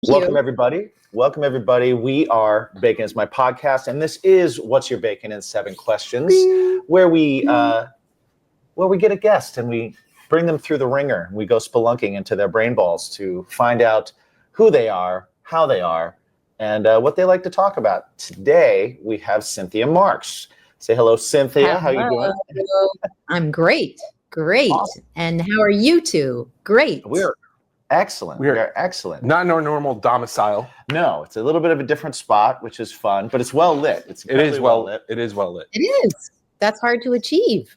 Welcome, everybody. Welcome, everybody. We are Bacon is My Podcast, and this is What's Your Bacon in 7 Questions, where we get a guest and we bring them through the ringer. We go spelunking into their brain balls to find out who they are, how they are, and what they like to talk about. Today, we have Cynthia Marx. Say hello, Cynthia. Hello. How you doing? I'm great. Awesome. And how are you two? Great. We're excellent. We're excellent. Not in our normal domicile. No, it's a little bit of a different spot, which is fun, but it's well lit. It is well lit. It is well lit. It is. That's hard to achieve.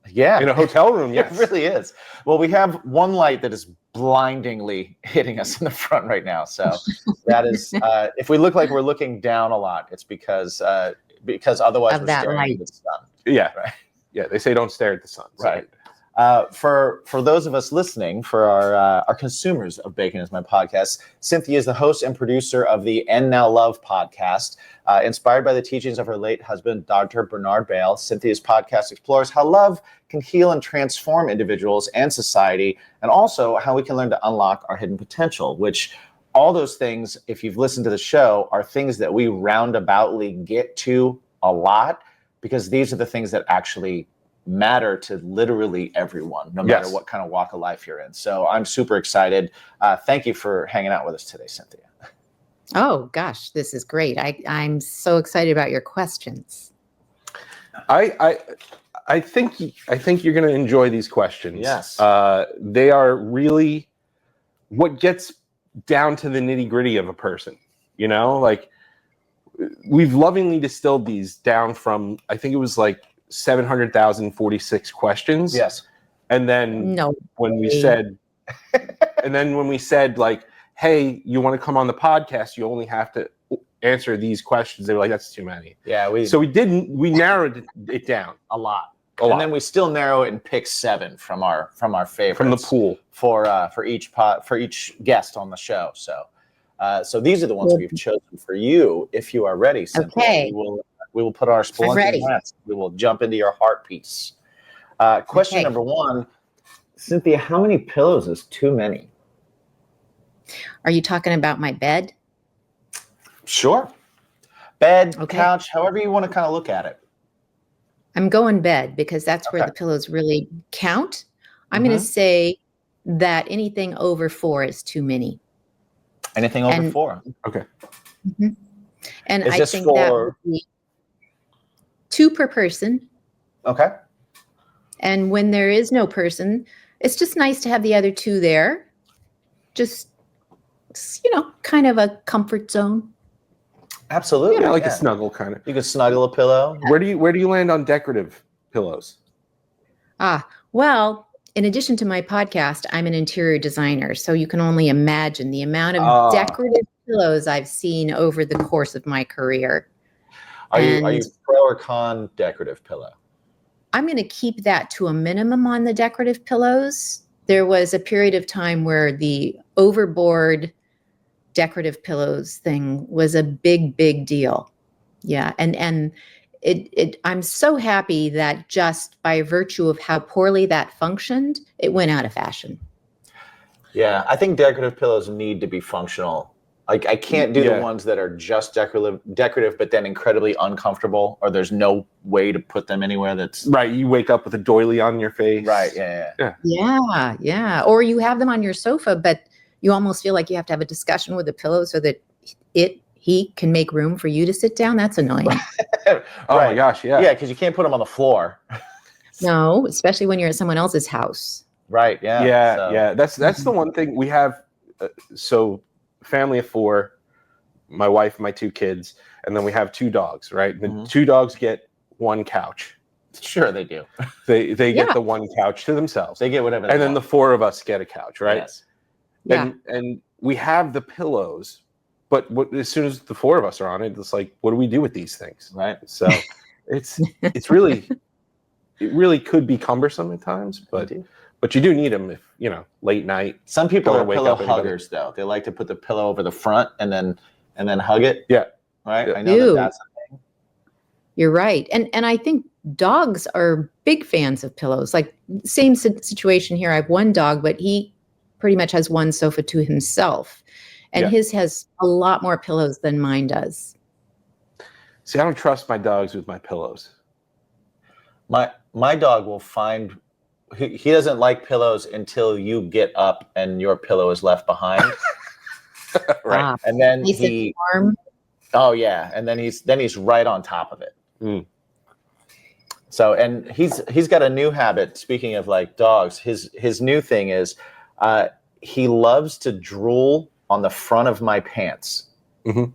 Yeah. In a hotel room, yes. It really is. Well, we have one light that is blindingly hitting us in the front right now. So that is, if we look like we're looking down a lot, it's because otherwise we're staring at the sun. Yeah. Right. Yeah. They say don't stare at the sun. So. Right. For those of us listening, for our consumers of Bacon is My Podcast, Cynthia is the host and producer of the And Now Love podcast. Inspired by the teachings of her late husband, Dr. Bernard Bale, Cynthia's podcast explores how love can heal and transform individuals and society, and also how we can learn to unlock our hidden potential, which all those things, if you've listened to the show, are things that we roundaboutly get to a lot, because these are the things that actually matter to literally everyone, no matter what kind of walk of life you're in. So I'm super excited. Thank you for hanging out with us today, Cynthia. Oh gosh, this is great. I'm so excited about your questions. I think you're going to enjoy these questions. Yes. They are really what gets down to the nitty-gritty of a person. You know, like we've lovingly distilled these down from, I think it was like 700,046 questions. Yes. And then when we said like, hey, you want to come on the podcast, you only have to answer these questions. They were like, that's too many. Yeah. We narrowed it down a lot. Then we still narrow it and pick 7 from our favorites. From the pool. For each guest on the show. So these are the ones we've chosen for you. If you are ready, Cynthia, okay. We will put our spelunking hats. We will jump into your heart piece. Question number 1, Cynthia, how many pillows is too many? Are you talking about my bed? Sure. Bed, couch, however you want to kind of look at it. I'm going bed because that's where the pillows really count. I'm going to say that anything over 4 is too many. Anything over 4? Okay. Mm-hmm. And I think that would be 2 per person. Okay. And when there is no person, it's just nice to have the other 2 there. Just, kind of a comfort zone. Absolutely. Yeah, like a snuggle kind of. You can snuggle a pillow. Where do you land on decorative pillows? Well, in addition to my podcast, I'm an interior designer. So you can only imagine the amount of decorative pillows I've seen over the course of my career. Are you pro or con decorative pillow? I'm going to keep that to a minimum on the decorative pillows. There was a period of time where the overboard decorative pillows thing was a big, big deal. Yeah. And I'm so happy that just by virtue of how poorly that functioned, it went out of fashion. Yeah. I think decorative pillows need to be functional. Like I can't do the ones that are just decorative, but then incredibly uncomfortable, or there's no way to put them anywhere that's right. You wake up with a doily on your face. Right. Yeah. Or you have them on your sofa, but you almost feel like you have to have a discussion with the pillow so that he can make room for you to sit down. That's annoying. Oh my gosh. Yeah. Yeah. Because you can't put them on the floor. No, especially when you're at someone else's house. Right. Yeah. Yeah. That's the one thing we have. Family of 4, my wife, my 2 kids, and then we have 2 dogs, right? The 2 dogs get 1 couch. Sure, they do. They get the 1 couch to themselves. They get whatever. And then the 4 of us get a couch, right? Yes. And we have the pillows, but as soon as the 4 of us are on it, it's like, what do we do with these things, right? So it really could be cumbersome at times, but you do need them if late night. Some people are pillow huggers, though. They like to put the pillow over the front and then hug it. Yeah. Right. I know that's a thing. You're right, and I think dogs are big fans of pillows. Like same situation here. I have 1 dog, but he pretty much has 1 sofa to himself. And Yeah. his has a lot more pillows than mine does. See, I don't trust my dogs with my pillows. My dog will find he doesn't like pillows until you get up and your pillow is left behind. Right. And then Nice and warm. oh yeah, and then he's right on top of it. Mm. So, and he's got a new habit. Speaking of like dogs, his new thing is he loves to drool on the front of my pants. Mhm.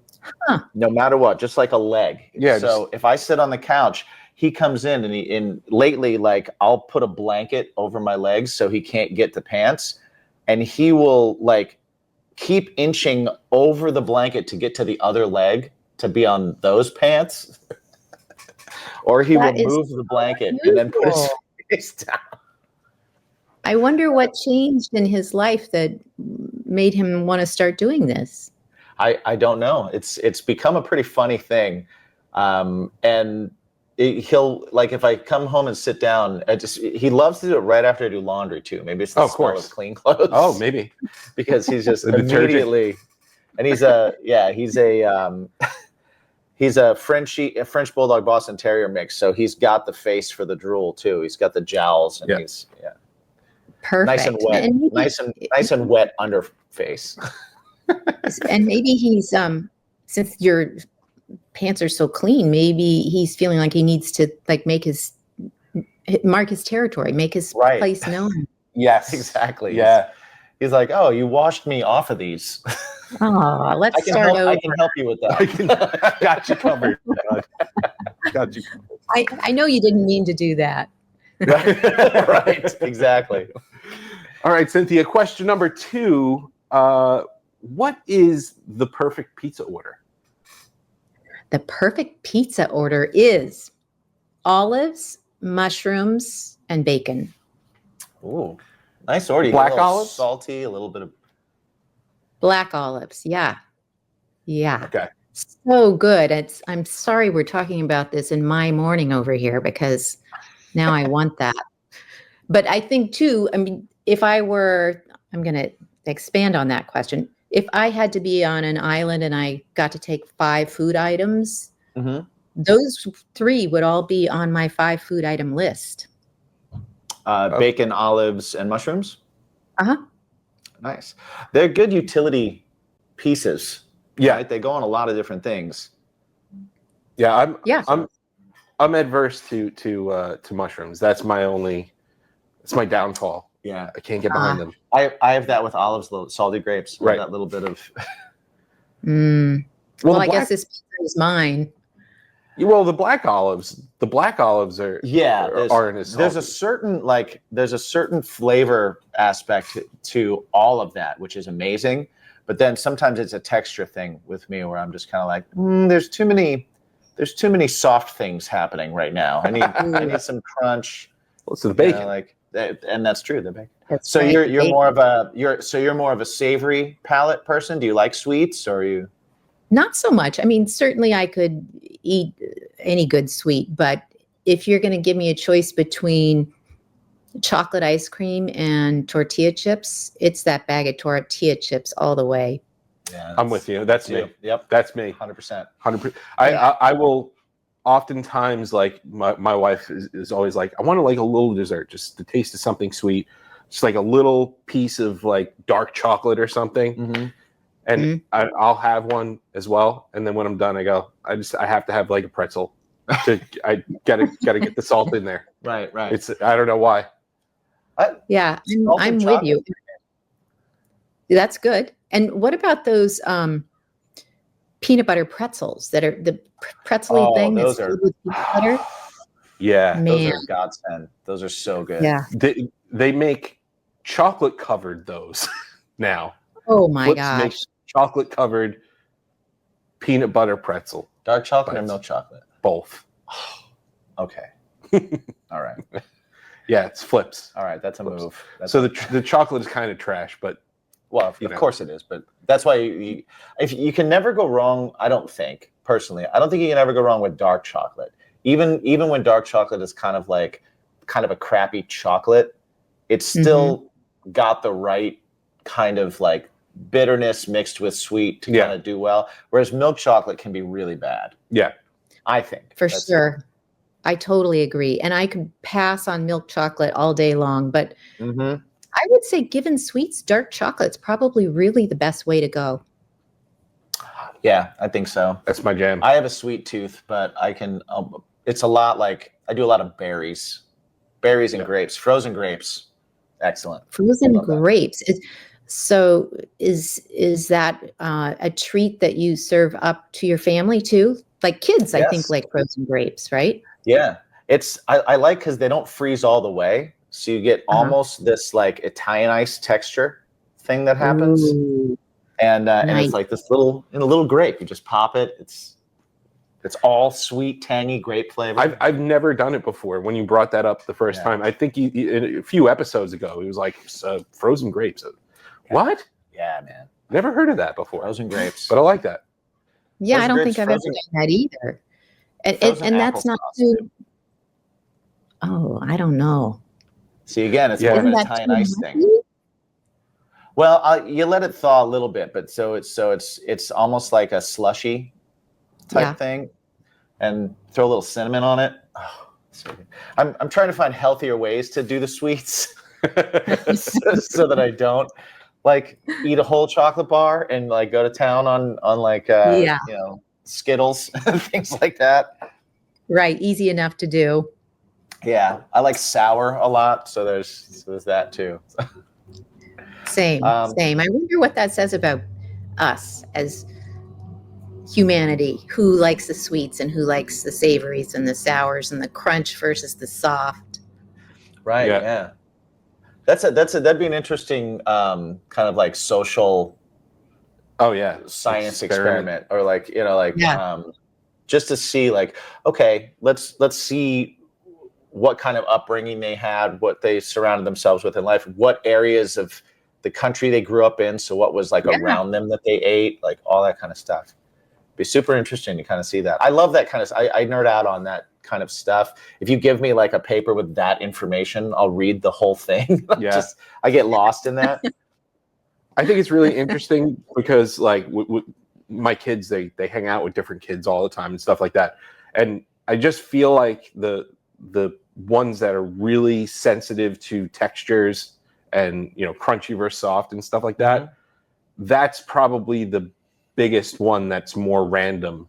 Huh. No matter what, just like a leg. Yeah, So if I sit on the couch, he comes in and lately, like, I'll put a blanket over my legs so he can't get the pants, and he will like keep inching over the blanket to get to the other leg to be on those pants. Or he That will is move the blanket and then put his unusual. face down. I wonder what changed in his life that made him want to start doing this. I don't know. It's become a pretty funny thing, and he'll like if I come home and sit down. He loves to do it right after I do laundry too. Maybe it's the Oh, of smell course. of clean clothes. Oh, maybe. Because he's just The detergent. immediately, and he's a he's a French Bulldog Boston Terrier mix. So he's got the face for the drool too. He's got the jowls, and he's Perfect. nice and wet, And maybe, nice and wet under face. and maybe he's since your pants are so clean, maybe he's feeling like he needs to like mark his territory, make his Right. place known. Yes, exactly. Yeah. He's like, oh, you washed me off of these. Oh, let's start over. I can help you with that. Got you covered. Got you covered. I know you didn't mean to do that. Right, exactly. All right, Cynthia, question number 2. What is the perfect pizza order? The perfect pizza order is olives, mushrooms, and bacon. Ooh, nice order. Black A little olives? salty, a little bit of. Black olives, yeah. Okay. So good. I'm sorry we're talking about this in my morning over here because now I want that. But I think too, I mean, I'm going to expand on that question. If I had to be on an island and I got to take 5 food items, those 3 would all be on my 5 food item list. Bacon, olives, and mushrooms. Uh-huh. Nice. They're good utility pieces. Yeah. Right? They go on a lot of different things. Yeah, I'm adverse to mushrooms. That's my downfall. Yeah, I can't get behind them. I have that with olives, salty grapes. Right. That little bit of. Well, I guess this pizza is mine. Well, the black olives are aren't as salty. There's a certain flavor aspect to all of that, which is amazing. But then sometimes it's a texture thing with me where I'm just kind of like, there's too many soft things happening right now. I need some crunch. Well, so the bacon, and that's true. The bacon. That's So right, you're bacon. more of a savory palate person. Do you like sweets, or are you? Not so much. I mean, certainly I could eat any good sweet, but if you're going to give me a choice between chocolate ice cream and tortilla chips, it's that bag of tortilla chips all the way. Yeah, I'm with you. That's me. Yep, That's me. 100%. 100%. I will oftentimes, like my wife is always like, I want to like a little dessert, just the taste of something sweet, just like a little piece of like dark chocolate or something. And I'll have one as well. And then when I'm done, I go, I have to have like a pretzel. I gotta get the salt in there. Right. I don't know why. Yeah, I'm with you. That's good. And what about those peanut butter pretzels that are the pretzel thing that's filled with peanut butter? Yeah, Man. Those are godsend. Those are so good. Yeah. They make chocolate covered those now. Oh my Flips gosh. makes chocolate covered peanut butter pretzel. Dark chocolate or milk chocolate? Both. Okay. All right. Yeah, it's Flips. All right, that's a move. The chocolate is kind of trash, but of course it is. But that's why if you can never go wrong. I don't think personally. I don't think you can ever go wrong with dark chocolate. Even when dark chocolate is kind of a crappy chocolate, it's still got the right kind of like bitterness mixed with sweet to kind of do well. Whereas milk chocolate can be really bad. Yeah. I think. For sure. I totally agree. And I could pass on milk chocolate all day long, but I would say given sweets, dark chocolate's probably really the best way to go. Yeah, I think so. That's my jam. I have a sweet tooth, but I can, it's a lot like, I do a lot of berries and grapes, frozen grapes. Excellent. Frozen grapes. So is that a treat that you serve up to your family too? Like kids, I think, like frozen grapes, right? Yeah. I like because they don't freeze all the way. So you get almost this like Italian ice texture thing that happens. Ooh, and nice. it's like this little grape. You just pop it. It's all sweet, tangy grape flavor. I've never done it before. When you brought that up the first time, I think a few episodes ago, it was like frozen grapes. What? Yeah, man. Never heard of that before. Frozen grapes. But I like that. Yeah, I don't think I've ever done that either. And that's not too. Oh, I don't know. See, again, it's more of an Italian ice thing. Well, you let it thaw a little bit, but so it's almost like a slushy type thing, and throw a little cinnamon on it. Oh, so good. I'm trying to find healthier ways to do the sweets, so that I don't like eat a whole chocolate bar and like go to town on like Skittles and things like that. Right, easy enough to do. Yeah, I like sour a lot, so there's that too. Same. I wonder what that says about us as humanity. Who likes the sweets and who likes the savories and the sours and the crunch versus the soft. Right. Yeah. That'd be an interesting kind of like social. Oh yeah, science experiment or like just to see like, okay, let's see what kind of upbringing they had, what they surrounded themselves with in life, what areas of the country they grew up in. So what was like around them that they ate, like all that kind of stuff. It'd be super interesting to kind of see that. I love that kind of, I nerd out on that kind of stuff. If you give me like a paper with that information, I'll read the whole thing. I get lost in that. I think it's really interesting because like my kids, they hang out with different kids all the time and stuff like that. And I just feel like the ones that are really sensitive to textures and, crunchy versus soft and stuff like that, that's probably the biggest one that's more random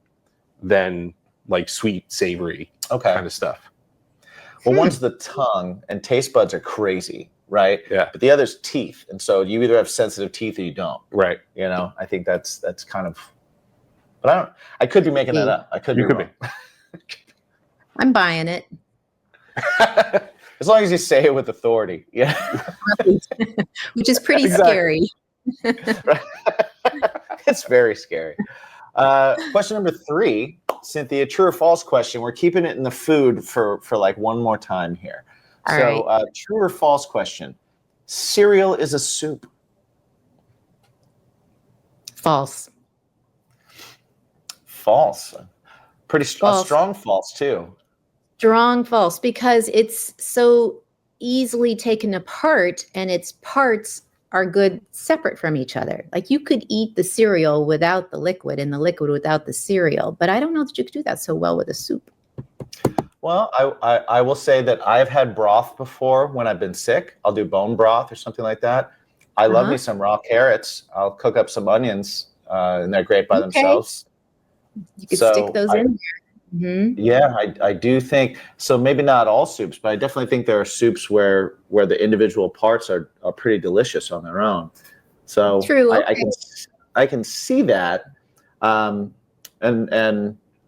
than like sweet, savory kind of stuff. Well, one's the tongue, and taste buds are crazy, right? Yeah. But the other's teeth, and so you either have sensitive teeth or you don't. Right. I think that's kind of. But I could be making that up. I could be wrong. I'm buying it. As long as you say it with authority, which is pretty scary. It's very scary. Question number 3, Cynthia, true or false question. We're keeping it in the food for like one more time here. All right. True or false question. Cereal is a soup. False. False. Pretty strong false too. Strong false, because it's so easily taken apart and its parts are good separate from each other. Like you could eat the cereal without the liquid and the liquid without the cereal, but I don't know that you could do that so well with a soup. Well, I will say that I've had broth before when I've been sick. I'll do bone broth or something like that. I love me some raw carrots. I'll cook up some onions, and they're great by themselves. You could stick those in there. Mm-hmm. Yeah, I do think so. Maybe not all soups, but I definitely think there are soups where the individual parts are pretty delicious on their own. So true. I can see that, and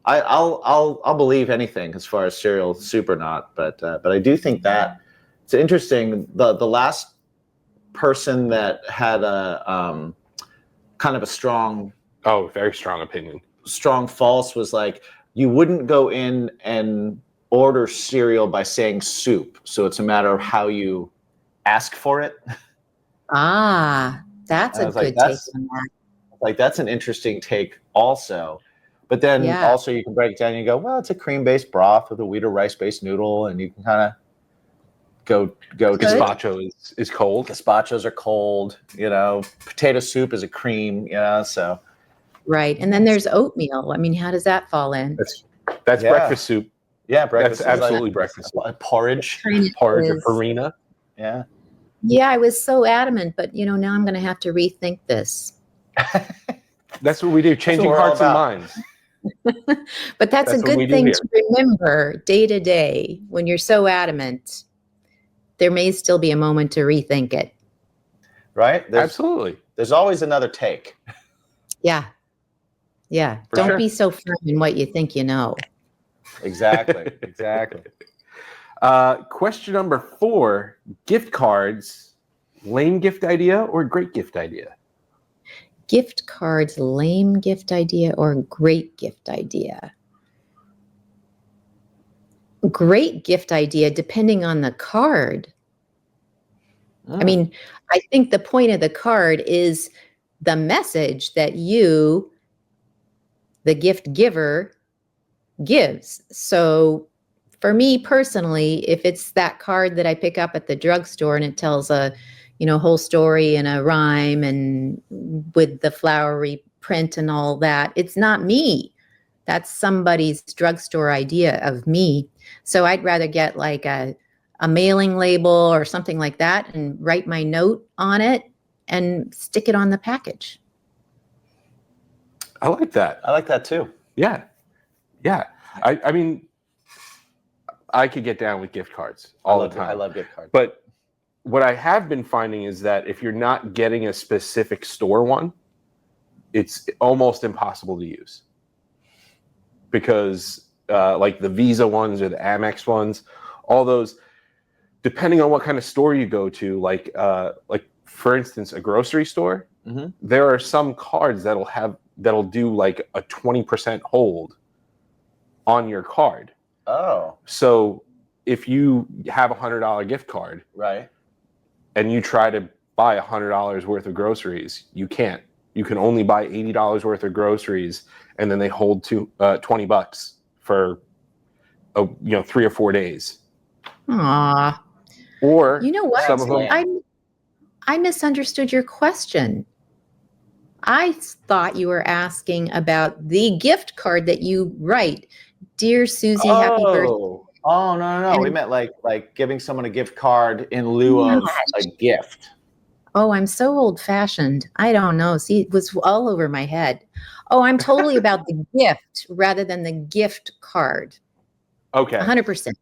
I'll believe anything as far as cereal soup or not. But I do think that it's interesting. The last person that had a kind of a strong, very strong opinion, strong false was like, you wouldn't go in and order cereal by saying soup. So it's a matter of how you ask for it. That's a good take on that. Like, that's an interesting take also. But then also you can break it down and you go, well, it's a cream-based broth with a wheat or rice-based noodle. And you can kind go to. Gazpacho is cold. Gazpachos are cold. Potato soup is a cream. So. Right. And then there's oatmeal. I mean, how does that fall in? That's breakfast soup. Yeah, breakfast. That's absolutely breakfast soup. Porridge. Porridge or farina. Yeah. Yeah, I was so adamant, but now I'm going to have to rethink this. That's what we do, changing hearts and minds. But that's a good thing to remember day to day. When you're so adamant, there may still be a moment to rethink it. Right? Absolutely. There's always another take. Yeah. Yeah. Don't be so firm in what you think you know. Exactly. Question number 4, gift cards, lame gift idea or great gift idea? Gift cards, lame gift idea or great gift idea? Great gift idea, depending on the card. I mean, I think the point of the card is the message that you, the gift giver, gives. So for me personally, if it's that card that I pick up at the drugstore and it tells a whole story and a rhyme and with the flowery print and all that, it's not me. That's somebody's drugstore idea of me. So I'd rather get like a mailing label or something like that and write my note on it and stick it on the package. I like that. I like that too. Yeah. I mean, I could get down with gift cards all the time. I love gift cards. But what I have been finding is that if you're not getting a specific store one, it's almost impossible to use. Because like the Visa ones or the Amex ones, all those, depending on what kind of store you go to, like for instance, a grocery store, there are some cards that'll do like a 20% hold on your card. Oh. So if you have $100 gift card, right, and you try to buy $100 worth of groceries, you can't. You can only buy $80 worth of groceries, and then they hold $20 for 3 or 4 days. Aww. Or you know what? Some of them. I misunderstood your question. I thought you were asking about the gift card that you write. Dear Susie, happy birthday. Oh, no. We meant like giving someone a gift card in lieu of a gift. Oh, I'm so old-fashioned. I don't know. See, it was all over my head. Oh, I'm totally about the gift rather than the gift card. Okay. 100%.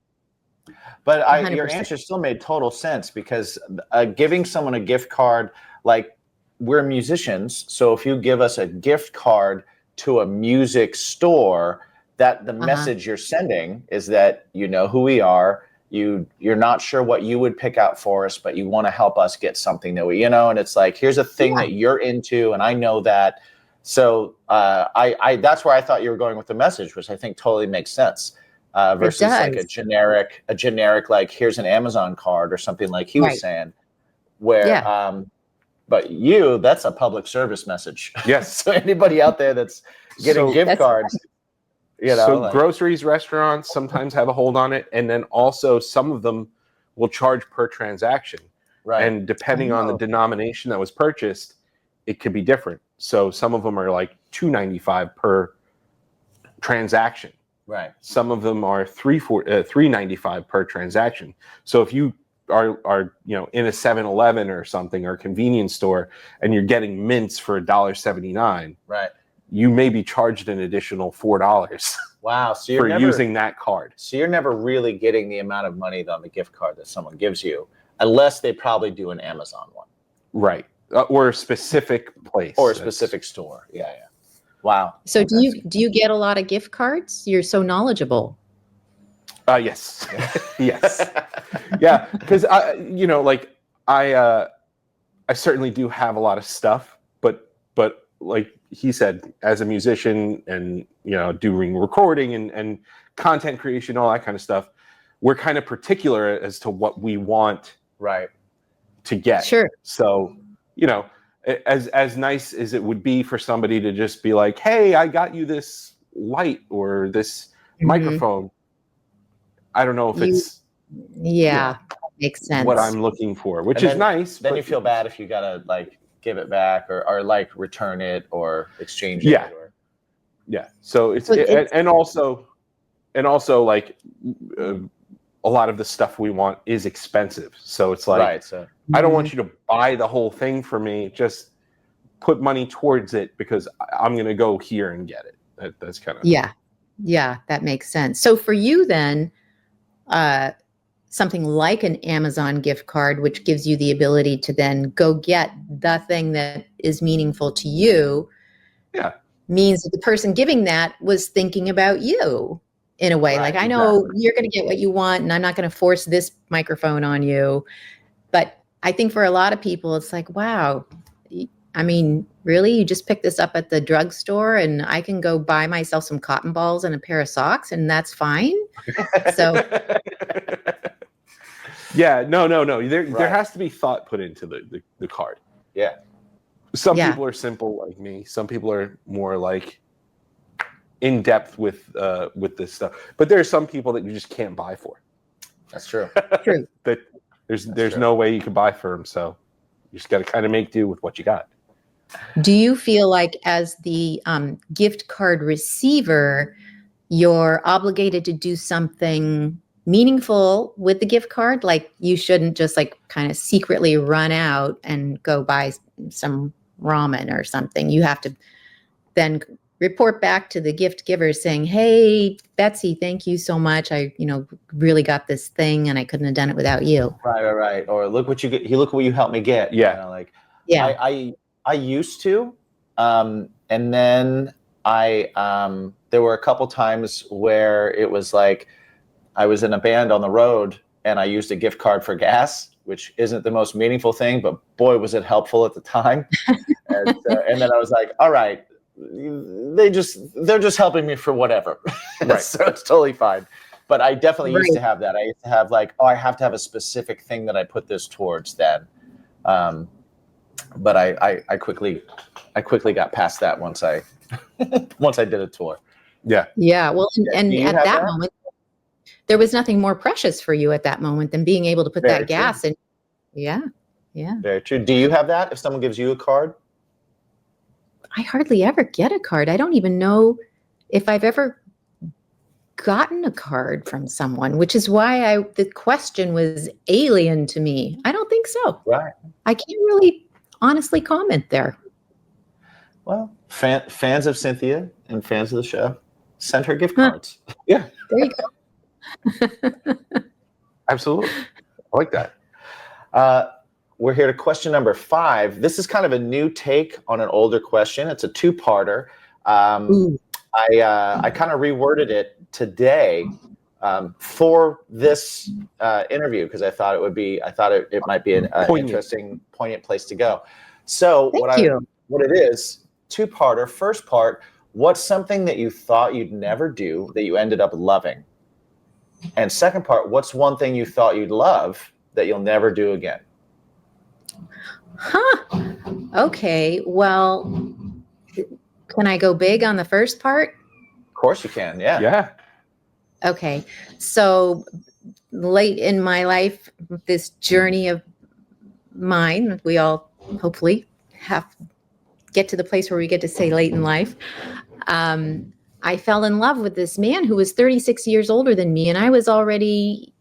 But 100%. Your answer still made total sense because giving someone a gift card, like we're musicians, so if you give us a gift card to a music store, that the message you're sending is that you know who we are. You're not sure what you would pick out for us, but you want to help us get something that we, and it's like, here's a thing that you're into, and I know that. So I that's where I thought you were going with the message, which I think totally makes sense. Versus like a generic like here's an Amazon card or something like he was saying, where but that's a public service message. Yes. So anybody out there that's getting gift cards. So groceries, restaurants sometimes have a hold on it, and then also some of them will charge per transaction. Right. And depending on the denomination that was purchased, it could be different. So some of them are like $2.95 per transaction. Right. Some of them are $3.95 per transaction. So if you are in a 7-Eleven or something or a convenience store and you're getting mints for $1.79, right, you may be charged an additional $4. Wow! So you're for using that card. So you're never really getting the amount of money on the gift card that someone gives you, unless they probably do an Amazon one, right? Or a specific place or a specific store. Yeah. Wow. So do you get a lot of gift cards? You're so knowledgeable. Yes. Yes. Yeah. Because I certainly do have a lot of stuff, but like he said, as a musician and doing recording and content creation, all that kind of stuff, we're kind of particular as to what we want to get. Sure. So as nice as it would be for somebody to just be like, hey, I got you this light or this microphone, I don't know if it's Makes sense. what I'm looking for, which And is nice. Then but you feel bad if you gotta like give it back or like return it or exchange it. Yeah. Or... Yeah. So it's, But it's- and also like a lot of the stuff we want is expensive. So it's like, right. So I don't want you to buy the whole thing for me. Just put money towards it because I'm going to go here and get it. That's kind of. Yeah, that makes sense. So for you then, something like an Amazon gift card, which gives you the ability to then go get the thing that is meaningful to you, Yeah, means that the person giving that was thinking about you in a way. Right, Like, I know you're going to get what you want, and I'm not going to force this microphone on you. But I think for a lot of people, it's like, wow, I mean, really, you just pick this up at the drugstore and I can go buy myself some cotton balls and a pair of socks and that's fine. So yeah, no. There has to be thought put into the card. Yeah. Some people are simple like me. Some people are more like in depth with this stuff. But there are some people that you just can't buy for. That's true. True. That there's no way you can buy for them. So you just got to kind of make do with what you got. Do you feel like as the gift card receiver, you're obligated to do something meaningful with the gift card? Like you shouldn't just like kind of secretly run out and go buy some ramen or something. You have to then report back to the gift giver saying, hey, Betsy, thank you so much. I, really got this thing and I couldn't have done it without you. Right. Or look what you get. Look what you helped me get. Yeah. I used to, and then there were a couple times where it was like I was in a band on the road and I used a gift card for gas, which isn't the most meaningful thing, but boy, was it helpful at the time. And then I was like, all right, they're just helping me for whatever. Right. So it's totally fine. But I definitely used to have that. I used to have like, I have to have a specific thing that I put this towards then. But I quickly got past that once I did a tour. Yeah. Yeah. Well, and at that moment, there was nothing more precious for you at that moment than being able to put that gas in. Yeah. Very true. Do you have that if someone gives you a card? I hardly ever get a card. I don't even know if I've ever gotten a card from someone, which is why the question was alien to me. I don't think so. Right. I can't really honestly comment there. Well, fans of Cynthia and fans of the show, send her gift cards. Yeah. There you go. Absolutely. I like that. We're here to question number 5. This is kind of a new take on an older question. It's a 2-parter. I kind of reworded it today for this interview because I thought it might be an interesting, poignant place to go. So what it is, 2-parter. First part, what's something that you thought you'd never do that you ended up loving? And second part, what's one thing you thought you'd love that you'll never do again? Okay. Well, can I go big on the first part? Of course you can. Yeah. Okay. So late in my life, this journey of mine, we all hopefully get to the place where we get to say late in life. I fell in love with this man who was 36 years older than me. And I was already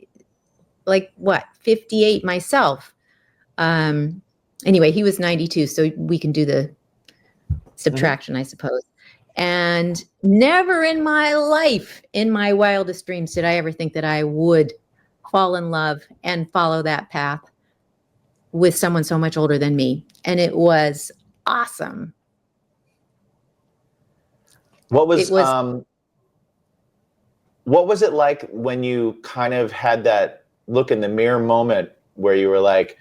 58 myself. Anyway, he was 92. So we can do the subtraction, I suppose. And never in my life, in my wildest dreams, did I ever think that I would fall in love and follow that path with someone so much older than me. And it was awesome. What was it like when you kind of had that look in the mirror moment where you were like,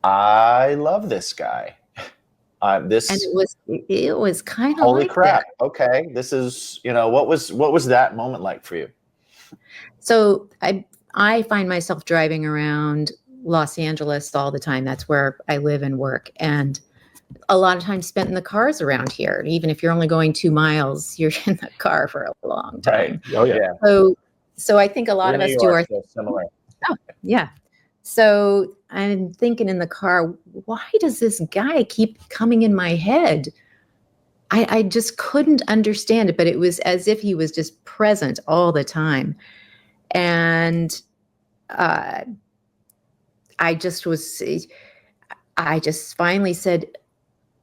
I love this guy? And it was kind of holy like crap. that. Okay. This is, what was that moment like for you? So I find myself driving around Los Angeles all the time. That's where I live and work. And a lot of time spent in the cars around here. Even if you're only going 2 miles, you're in the car for a long time. Right. Oh yeah. So I think a lot of us do our similar. Oh, yeah. So I'm thinking in the car, why does this guy keep coming in my head? I just couldn't understand it, but it was as if he was just present all the time. And I just finally said,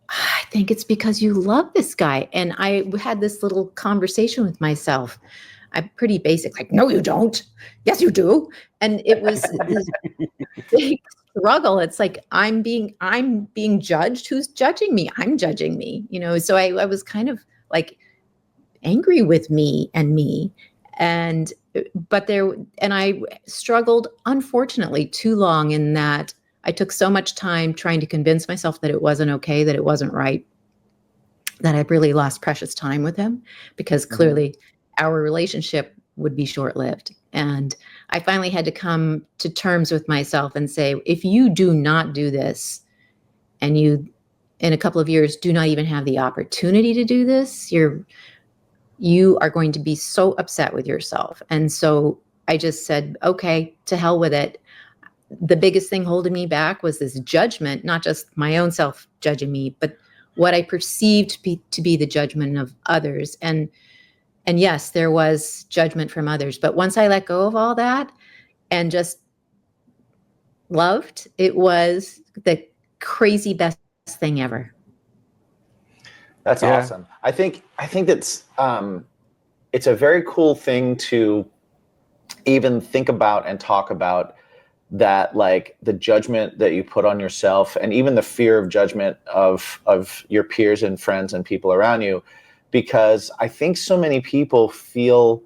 I think it's because you love this guy. And I had this little conversation with myself. I'm pretty basic, like, no, you don't. Yes, you do. And it was this big struggle. It's like, I'm being judged. Who's judging me? I'm judging me, So I was kind of like angry with me. And I struggled, unfortunately, too long in that I took so much time trying to convince myself that it wasn't okay, that it wasn't right, that I really lost precious time with him, because clearly our relationship would be short-lived. And I finally had to come to terms with myself and say, if you do not do this, and you, in a couple of years, do not even have the opportunity to do this, you are going to be so upset with yourself. And so I just said, okay, to hell with it. The biggest thing holding me back was this judgment, not just my own self judging me, but what I perceived to be the judgment of others. And yes, there was judgment from others. But once I let go of all that and just loved, it was the crazy best thing ever. That's awesome. I think that's it's a very cool thing to even think about and talk about, that like the judgment that you put on yourself, and even the fear of judgment of your peers and friends and people around you, because I think so many people feel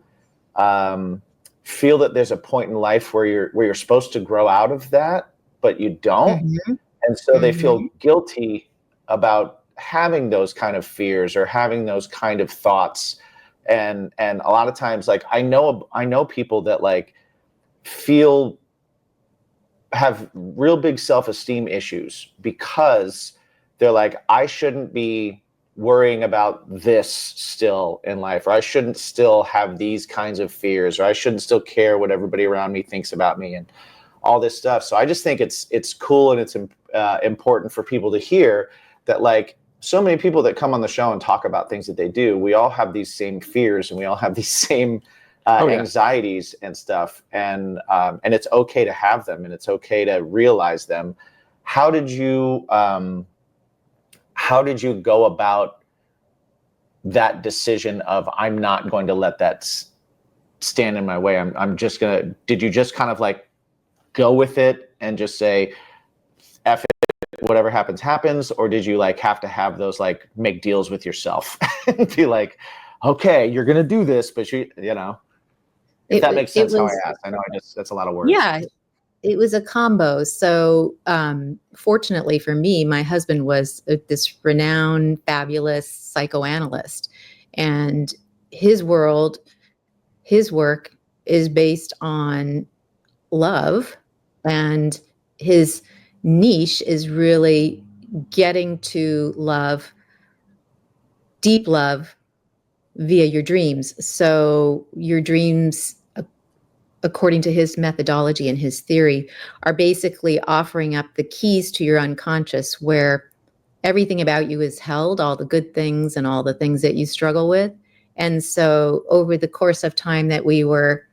that there's a point in life where you're supposed to grow out of that, but you don't. And so they feel guilty about having those kind of fears or having those kind of thoughts. And a lot of times, like, I know people that like have real big self-esteem issues because they're like, I shouldn't be worrying about this still in life, or I shouldn't still have these kinds of fears, or I shouldn't still care what everybody around me thinks about me, and all this stuff. So I just think it's cool, and it's important for people to hear that, like, so many people that come on the show and talk about things that they do, we all have these same fears, and we all have these same anxieties and stuff. And it's okay to have them, and it's okay to realize them. How did you go about that decision of, I'm not going to let that stand in my way? I'm just going to, did you just kind of like go with it and just say, F it, whatever happens, happens? Or did you like have to have those, like, make deals with yourself and be like, okay, you're going to do this, but if that makes sense how I asked. I know that's a lot of words. Yeah, it was a combo. So fortunately for me, my husband was this renowned, fabulous psychoanalyst, and his work is based on love, and his niche is really getting to love, deep love, via your dreams. So your dreams, according to his methodology and his theory, are basically offering up the keys to your unconscious, where everything about you is held, all the good things and all the things that you struggle with. And so over the course of time that we were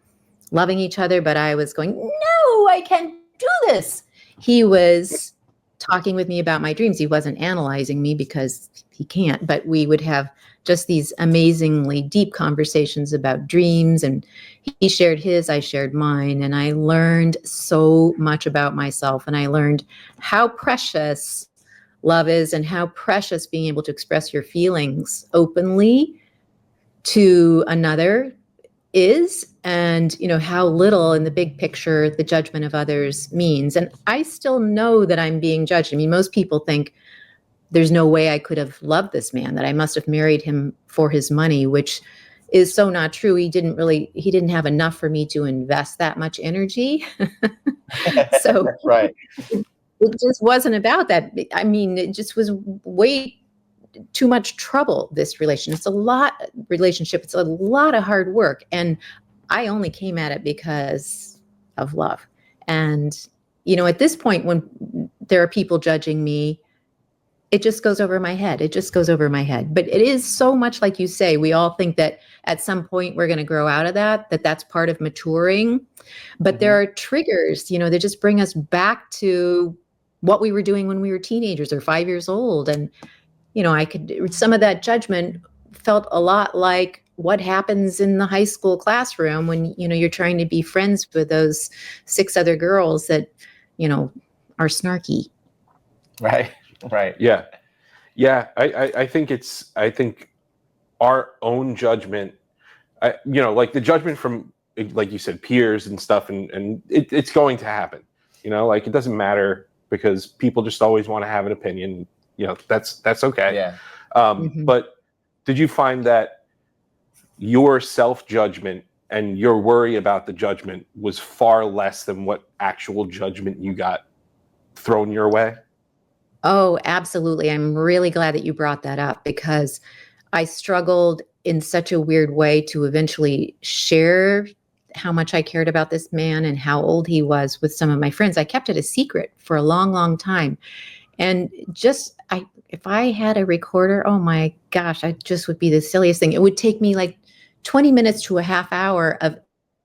loving each other, but I was going, no, I can't do this, he was talking with me about my dreams. He wasn't analyzing me, because he can't, but we would have just these amazingly deep conversations about dreams, and he shared his, I shared mine, and I learned so much about myself, and I learned how precious love is, and how precious being able to express your feelings openly to another is, and how little in the big picture the judgment of others means. And I still know that I'm being judged. I mean, most people think there's no way I could have loved this man, that I must have married him for his money, which is so not true. He didn't have enough for me to invest that much energy. So right. It just wasn't about that. I mean, it just was way too much trouble, this relationship. It's a lot of hard work. And I only came at it because of love. And, at this point, when there are people judging me, it just goes over my head. It just goes over my head. But it is so much like you say, we all think that at some point we're going to grow out of that's part of maturing. But there are triggers, that just bring us back to what we were doing when we were teenagers or 5 years old. And, some of that judgment felt a lot like what happens in the high school classroom when, you're trying to be friends with those 6 other girls that, are snarky. Right. Yeah. I think our own judgment, like the judgment from, like you said, peers and stuff, and it's going to happen, like it doesn't matter because people just always want to have an opinion, that's okay. Yeah. But did you find that your self-judgment and your worry about the judgment was far less than what actual judgment you got thrown your way? Oh, absolutely. I'm really glad that you brought that up because I struggled in such a weird way to eventually share how much I cared about this man and how old he was with some of my friends. I kept it a secret for a long, long time. And if I had a recorder, oh my gosh, I just would be the silliest thing. It would take me like 20 minutes to a half hour of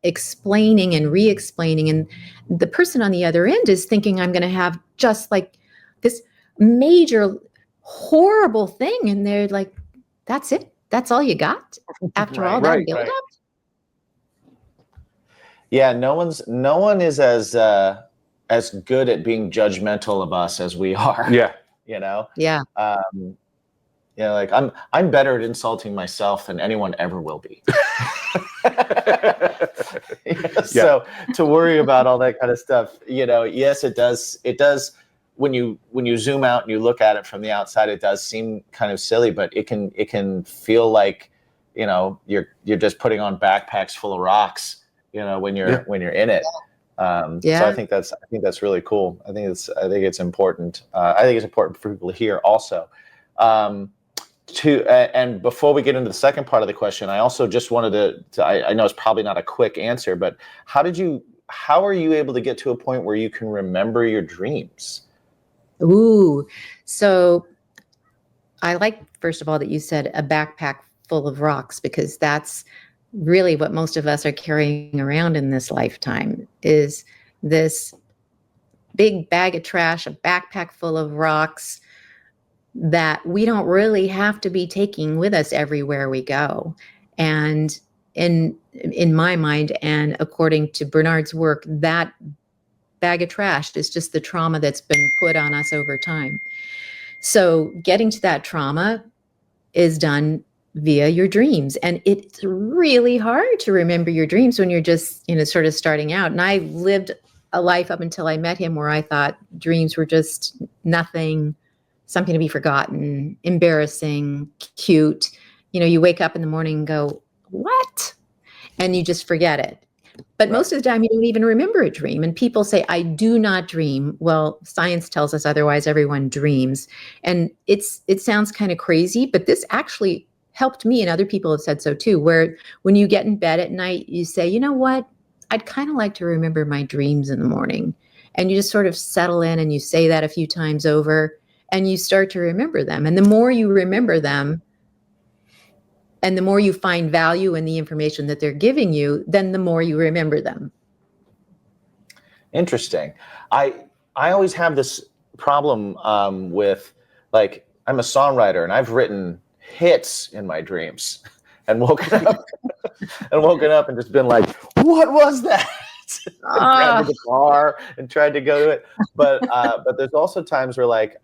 explaining and re-explaining. And the person on the other end is thinking I'm going to have just like this major horrible thing. And they're like, that's it. That's all you got after all that build up. Yeah. No one is as good at being judgmental of us as we are. Yeah. Yeah. Like I'm better at insulting myself than anyone ever will be. So to worry about all that kind of stuff, yes, it does. When you zoom out and you look at it from the outside, it does seem kind of silly, but it can feel like, you're just putting on backpacks full of rocks, when you're in it. So I think that's really cool. I think it's important. I think it's important for people to hear also. And before we get into the second part of the question, I also just wanted to I know it's probably not a quick answer, but how are you able to get to a point where you can remember your dreams? Ooh, so I like, first of all, that you said a backpack full of rocks, because that's really what most of us are carrying around in this lifetime, is this big bag of trash, a backpack full of rocks that we don't really have to be taking with us everywhere we go. And in my mind, and according to Bernard's work, that bag of trash is just the trauma that's been put on us over time. So getting to that trauma is done via your dreams. And it's really hard to remember your dreams when you're just, sort of starting out. And I lived a life up until I met him where I thought dreams were just nothing, something to be forgotten, embarrassing, cute. You wake up in the morning and go, what? And you just forget it. But most of the time, you don't even remember a dream. And people say, I do not dream. Well, science tells us otherwise. Everyone dreams. And it sounds kind of crazy, but this actually helped me, and other people have said so too, where when you get in bed at night, you say, you know what? I'd kind of like to remember my dreams in the morning. And you just sort of settle in and you say that a few times over and you start to remember them. And the more you remember them, and the more you find value in the information that they're giving you, then the more you remember them. Interesting. I always have this problem with, like, I'm a songwriter and I've written hits in my dreams and woken up and just been like, what was that? Grabbed the guitar and tried to go to it. But there's also times where, like,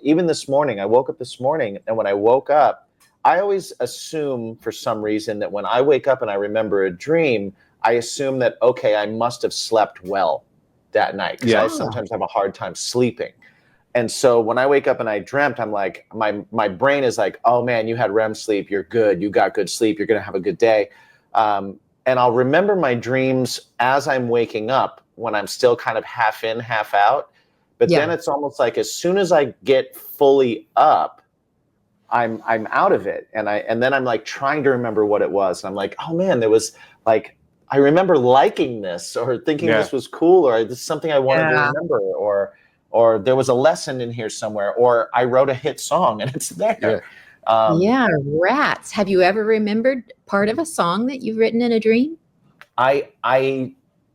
even this morning, I woke up this morning, and when I woke up, I always assume for some reason that when I wake up and I remember a dream, I assume that, okay, I must have slept well that night, because I sometimes have a hard time sleeping. And so when I wake up and I dreamt, I'm like, my brain is like, oh man, you had REM sleep, you're good, you got good sleep, you're gonna have a good day. And I'll remember my dreams as I'm waking up, when I'm still kind of half in, half out. But then it's almost like as soon as I get fully up, I'm out of it, and then I'm like trying to remember what it was, and I'm like, oh man, there was like I remember liking this or thinking this was cool, or this is something I wanted to remember, or there was a lesson in here somewhere, or I wrote a hit song and it's there. Rats. Have you ever remembered part of a song that you've written in a dream? I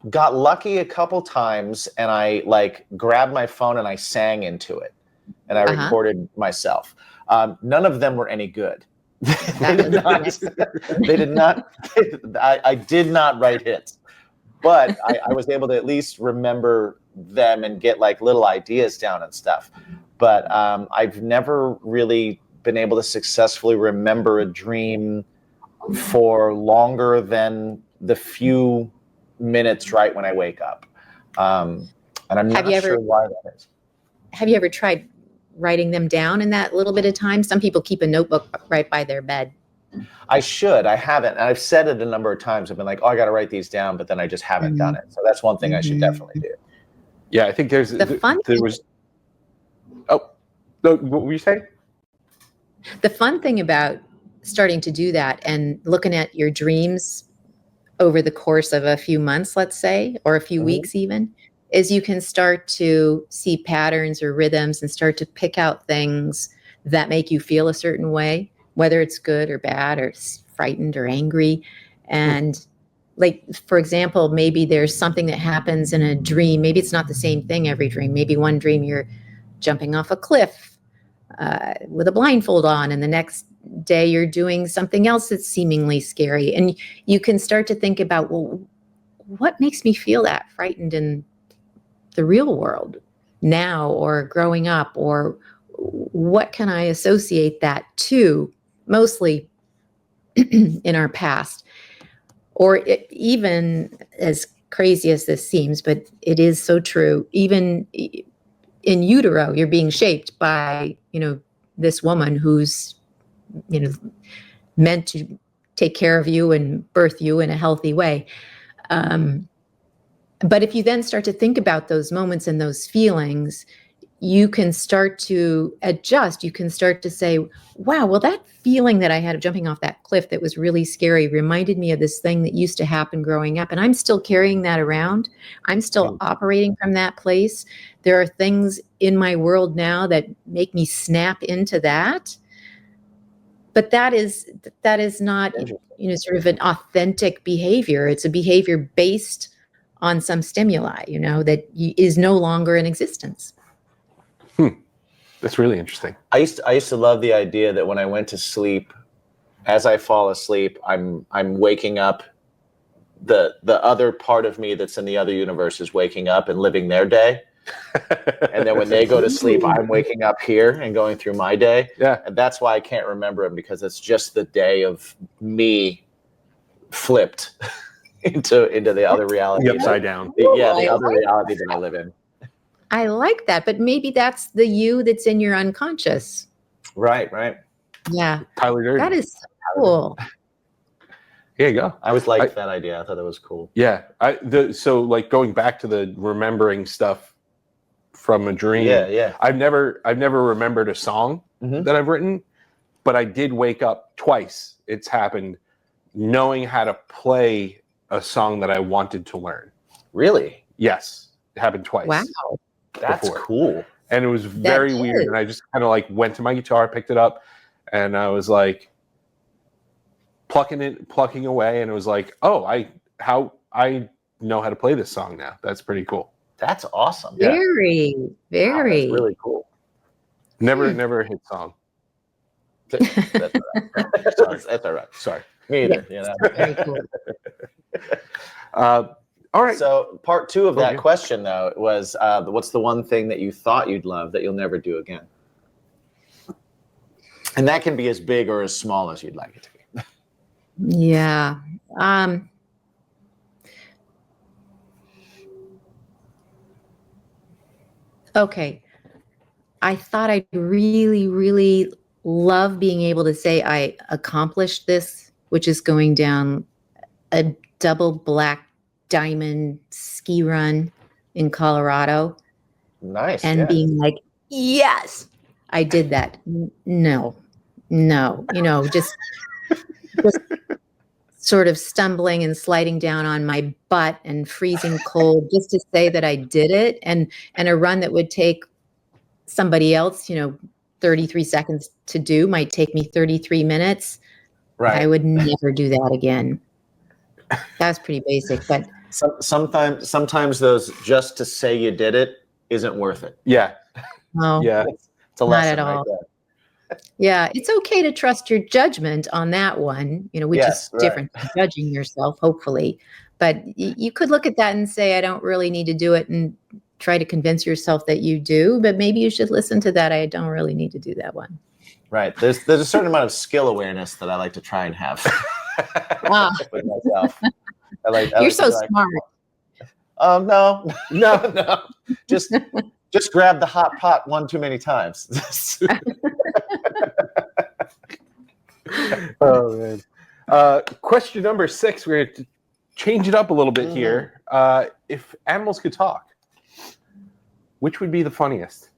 got lucky a couple times, and I like grabbed my phone and I sang into it, and I recorded myself. None of them were any good. They did not. I did not write hits, but I was able to at least remember them and get like little ideas down and stuff. But I've never really been able to successfully remember a dream for longer than the few minutes right when I wake up. And I'm not sure why that is. Have you ever tried writing them down in that little bit of time? Some people keep a notebook right by their bed. I should. I haven't. And I've said it a number of times. I've been like, oh, I got to write these down, but then I just haven't done it. So that's one thing I should definitely do. Yeah, I think there was. Oh, no, what were you saying? The fun thing about starting to do that and looking at your dreams over the course of a few months, let's say, or a few weeks even, is you can start to see patterns or rhythms and start to pick out things that make you feel a certain way, whether it's good or bad or frightened or angry. And like, for example, maybe there's something that happens in a dream. Maybe it's not the same thing every dream. Maybe one dream you're jumping off a cliff with a blindfold on, and the next day you're doing something else that's seemingly scary. And you can start to think about, well, what makes me feel that frightened in the real world now or growing up, or what can I associate that to, mostly in our past, or even as crazy as this seems, but it is so true. Even in utero, you're being shaped by, this woman who's, meant to take care of you and birth you in a healthy way. But if you then start to think about those moments and those feelings, you can start to adjust. You can start to say, wow, well, that feeling that I had of jumping off that cliff that was really scary reminded me of this thing that used to happen growing up. And I'm still carrying that around. I'm still operating from that place. There are things in my world now that make me snap into that. But that is not, sort of an authentic behavior. It's a behavior based on some stimuli, that is no longer in existence. That's really interesting. I used to love the idea that when I went to sleep, as I fall asleep, I'm waking up. The other part of me that's in the other universe is waking up and living their day. And then when they go to sleep, I'm waking up here and going through my day. Yeah. And that's why I can't remember them, because it's just the day of me flipped into the other reality. The upside down. The other reality that I live in. I like that, but maybe that's the you that's in your unconscious. Right. Yeah. Tyler Durden. That is so cool. Here you go. I always liked that idea. I thought it was cool. Yeah. So like going back to the remembering stuff from a dream. Yeah. I've never remembered a song that I've written, but I did wake up twice. It's happened knowing how to play a song that I wanted to learn. Really? Yes. It happened twice. Wow. That's cool. And it was very weird. And I just kind of like went to my guitar, picked it up, and I was like plucking away. And it was like, oh, I know how to play this song now. That's pretty cool. That's awesome. Very, very. That's really cool. Never a hit song. That's all right. That's all right. Sorry. Me either. Very cool. All right. So part 2 of that question, though, was what's the one thing that you thought you'd love that you'll never do again? And that can be as big or as small as you'd like it to be. Yeah. Okay. I thought I'd really, really love being able to say I accomplished this, which is going down a double black diamond ski run in Colorado. Nice. And being like, yes, I did that. No, just sort of stumbling and sliding down on my butt and freezing cold just to say that I did it. And a run that would take somebody else, 33 seconds to do might take me 33 minutes. Right. I would never do that again. That's pretty basic, but sometimes those just to say you did it isn't worth it. Yeah. no, Yeah. It's a not lesson at all. right there. Yeah, it's okay to trust your judgment on that one, which Yes, is right. different from judging yourself, hopefully. But you could look at that and say, I don't really need to do it, and try to convince yourself that you do. But maybe you should listen to that. I don't really need to do that one. Right. There's a certain amount of skill awareness that I like to try and have with myself. You're so smart. No. No. Just grab the hot pot one too many times. Oh man. Question number 6. We're going to change it up a little bit here. If animals could talk, which would be the funniest?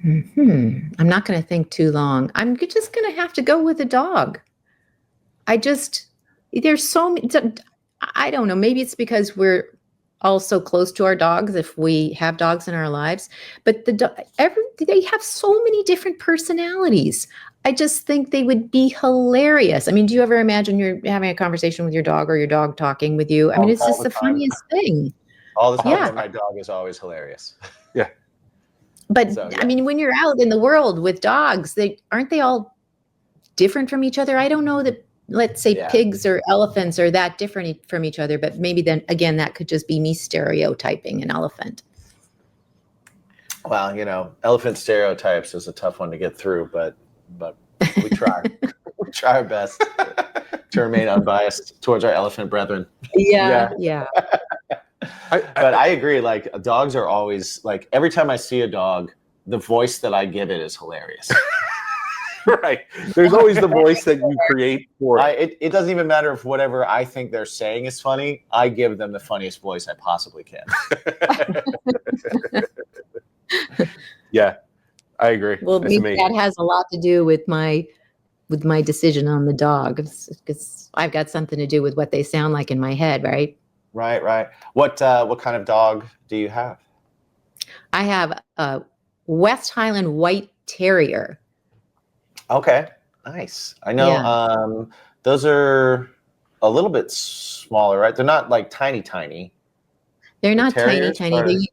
I'm not going to think too long. I'm just going to have to go with a dog. There's so many. I don't know. Maybe it's because we're all so close to our dogs if we have dogs in our lives. But they have so many different personalities. I just think they would be hilarious. I mean, do you ever imagine you're having a conversation with your dog or your dog talking with you? I mean, it's just the funniest thing. All the time. Yeah. And my dog is always hilarious. Yeah. But I mean, when you're out in the world with dogs, aren't they all different from each other? I don't know that, let's say pigs or elephants are that different from each other, but maybe then again, that could just be me stereotyping an elephant. Well, elephant stereotypes is a tough one to get through, but we try. We try our best to remain unbiased towards our elephant brethren. Yeah. But I agree. Like, dogs are always, like, every time I see a dog, the voice that I give it is hilarious. Right. There's always the voice that you create for it. It doesn't even matter if whatever I think they're saying is funny. I give them the funniest voice I possibly can. Yeah, I agree. Well, maybe that has a lot to do with my decision on the dog, because I've got something to do with what they sound like in my head, right? Right. What kind of dog do you have? I have a West Highland White Terrier. Okay, nice. I know those are a little bit smaller, right? They're not like tiny. They're not tiny.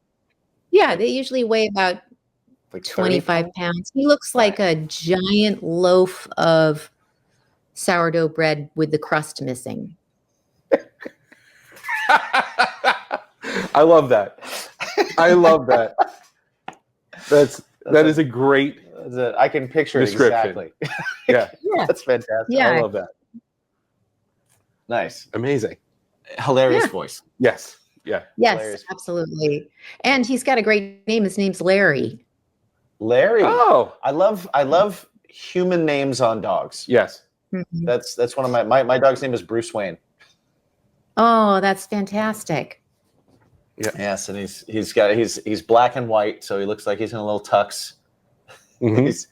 They usually weigh about like 25 pounds. He looks like a giant loaf of sourdough bread with the crust missing. I love that. That is a great. I can picture it exactly. Yeah, that's fantastic. Yeah, I love that. Nice, amazing, hilarious voice. Yes, yeah, yes, hilarious. Absolutely. And he's got a great name. His name's Larry. Larry. Oh, I love human names on dogs. Yes, that's one of my dog's name is Bruce Wayne. Oh, that's fantastic. Yeah. Yes, and he's black and white, so he looks like he's in a little tux. Mm-hmm. He's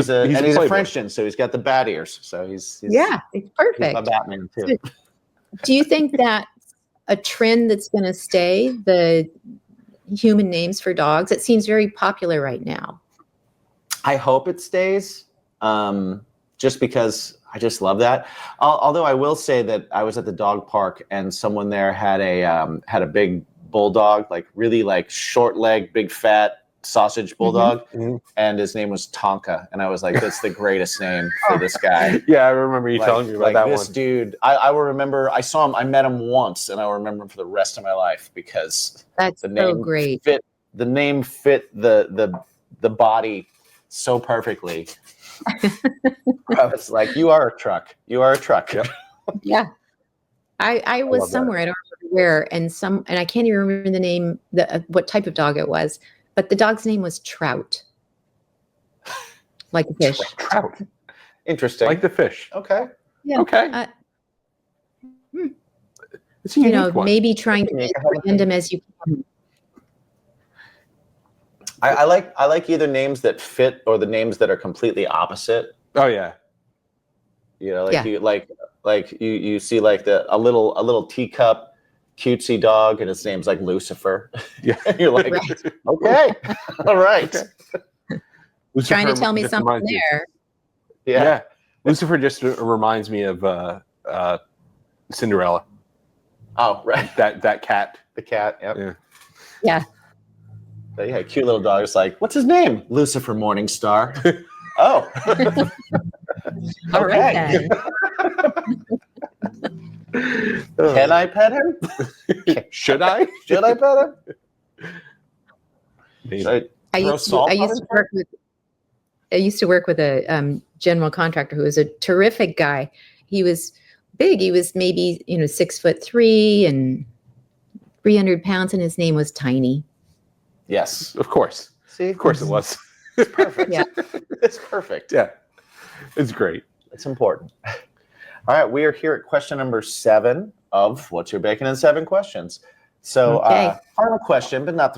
a Frenchman, so he's got the bat ears. So he's it's perfect. He's my Batman too. Do you think that's a trend that's going to stay? The human names for dogs. It seems very popular right now. I hope it stays, just because I just love that. Although I will say that I was at the dog park and someone there had a big bulldog, like really like short leg, big fat sausage bulldog, and his name was Tonka, and I was like, that's the greatest name for this guy. Yeah, I remember you telling me about that this one. Dude, I will remember. I saw him. I met him once, and I will remember him for the rest of my life because that's the name so great. The name fit the body so perfectly. I was like, you are a truck. You are a truck. Yep. Yeah. I was somewhere, I don't remember where, and I can't even remember the name, what type of dog it was, but the dog's name was Trout. Like a fish. Trout. Interesting. Like the fish. Okay. Yeah. Okay. It's a unique one. Maybe trying to make as random as you can. I like either names that fit or the names that are completely opposite. Oh yeah. You know, like Yeah. you see like a little teacup cutesy dog and his name's like Lucifer. Yeah. And you're like, Right. okay, all right. Okay. Trying to tell me just something reminds me- there. Yeah. Lucifer just reminds me of Cinderella. Oh, right. That cat. The cat. Yep. Yeah. Yeah. But yeah, cute little dog. It's like, what's his name? Lucifer Morningstar. Oh. All right Okay. then. Can I pet him? Should I? Should I pet him? Maybe. Should I throw used to, salt I on used his to work with I used to work with a general contractor who was a terrific guy. He was big. He was maybe 6'3" and 300 pounds, and his name was Tiny. Yes. Of course. See, Of course it was. it's perfect. Yeah. It's perfect. Yeah. It's great. It's important. All right, we are here at question number 7 of What's Your Bacon in 7 Questions. So, Okay. final question, but not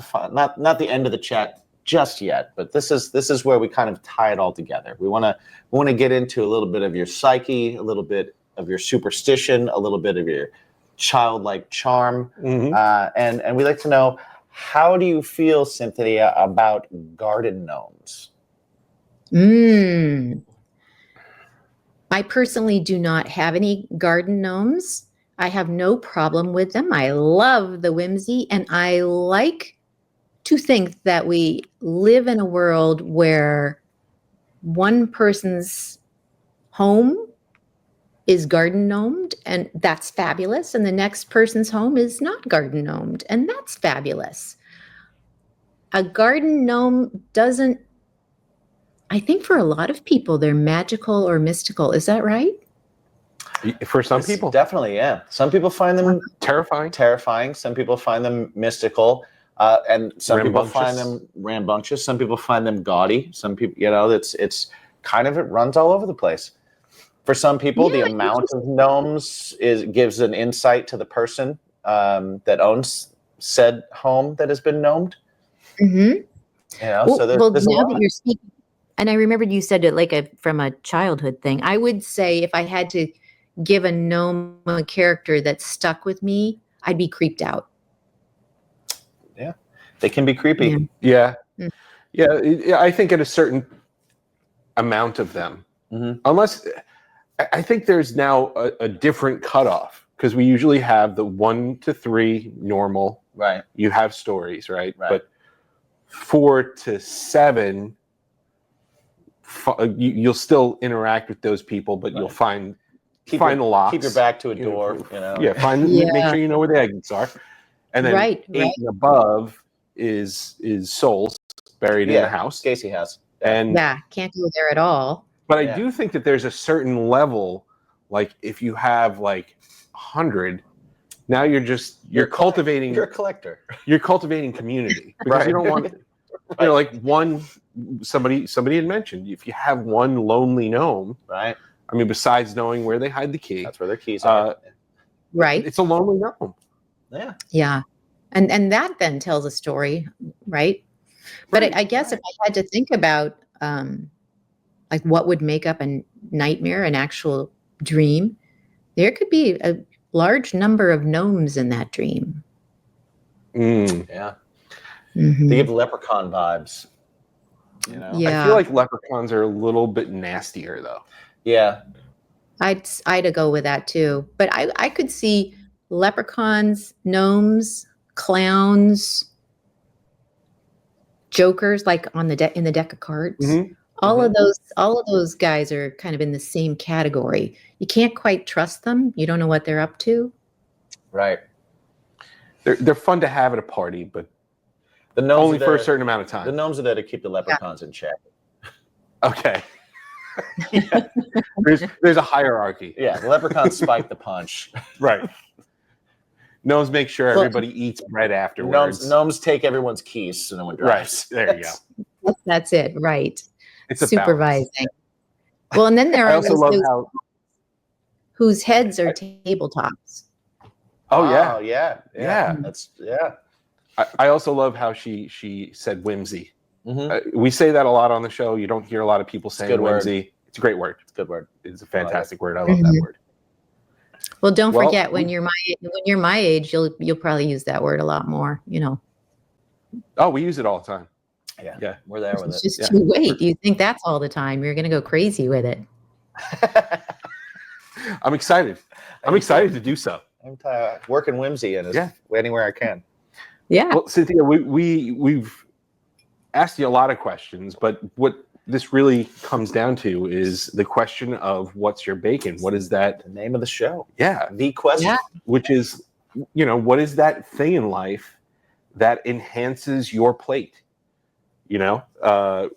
the end of the chat just yet. But this is where we kind of tie it all together. We want to get into a little bit of your psyche, a little bit of your superstition, a little bit of your childlike charm, and we'd like to know, how do you feel, Cynthia, about garden gnomes? I personally do not have any garden gnomes. I have no problem with them. I love the whimsy, and I like to think that we live in a world where one person's home is garden gnomed, and that's fabulous, and the next person's home is not garden gnomed, and that's fabulous. A garden gnome doesn't, I think for a lot of people, they're magical or mystical. Is that right? For some It's people. definitely, yeah. Some people find them Terrifying. Some people find them mystical, and some people find Rambunctious. them rambunctious. Some people find them gaudy. Some people, it's kind of, it runs all over the place. For some people, the amount of gnomes gives an insight to the person that owns said home that has been gnomed. Mm-hmm. So well, there's a now lot. that you're speaking, and I remembered you said it from a childhood thing. I would say if I had to give a gnome a character that stuck with me, I'd be creeped out. Yeah, they can be creepy. Yeah. Mm. Yeah. I think at a certain amount of them, unless I think there's now a different cutoff, because we usually have the 1 to 3 normal. Right. You have stories, right? But 4 to 7, you'll still interact with those people, but you'll find the locks. Keep your back to a door. Yeah, make sure you know where the exits are. And then 8 and above is souls buried in the house. Gacy house. And can't go there at all. But I do think that there's a certain level, like if you have like 100, now you're cultivating. You're a collector. You're cultivating community, because you don't want, like somebody had mentioned, if you have one lonely gnome, right? I mean, besides knowing where they hide the key, that's where their keys are. Right. It's a lonely gnome. Yeah. Yeah. And that then tells a story, right? But I guess if I had to think about like what would make up a nightmare, an actual dream, there could be a large number of gnomes in that dream. Yeah. Mm-hmm. They give leprechaun vibes. Yeah. I feel like leprechauns are a little bit nastier, though. Yeah. I'd go with that too. But I could see leprechauns, gnomes, clowns, jokers, like in the deck of cards. All of those guys are kind of in the same category. You can't quite trust them. You don't know what they're up to. Right. They're fun to have at a party, but the gnomes only for a certain amount of time. The gnomes are there to keep the leprechauns in check. Okay. There's a hierarchy. Yeah, the leprechauns spike the punch. Right. Gnomes make sure everybody eats bread afterwards. Gnomes take everyone's keys so no one drives. Right. There you go. That's it. Right. It's a supervising. balance. Well, and then there I are also love those whose heads are tabletops. Oh yeah. Yeah. Yeah. That's yeah. I also love how she said whimsy. We say that a lot on the show. You don't hear a lot of people saying whimsy. It's a great word. It's a good word. It's a fantastic word. I love that word. Well, don't forget when you're my age, you'll probably use that word a lot more. Oh, we use it all the time. Yeah. We're there with it. Just you wait. You think that's all the time? You're going to go crazy with it. I'm excited. I'm excited to do so. I'm working whimsy in anywhere I can. Yeah. Well, Cynthia, we've asked you a lot of questions, but what this really comes down to is the question of what's your bacon? What is that? The name of the show. Yeah. The question. Yeah. Which is, what is that thing in life that enhances your plate? You do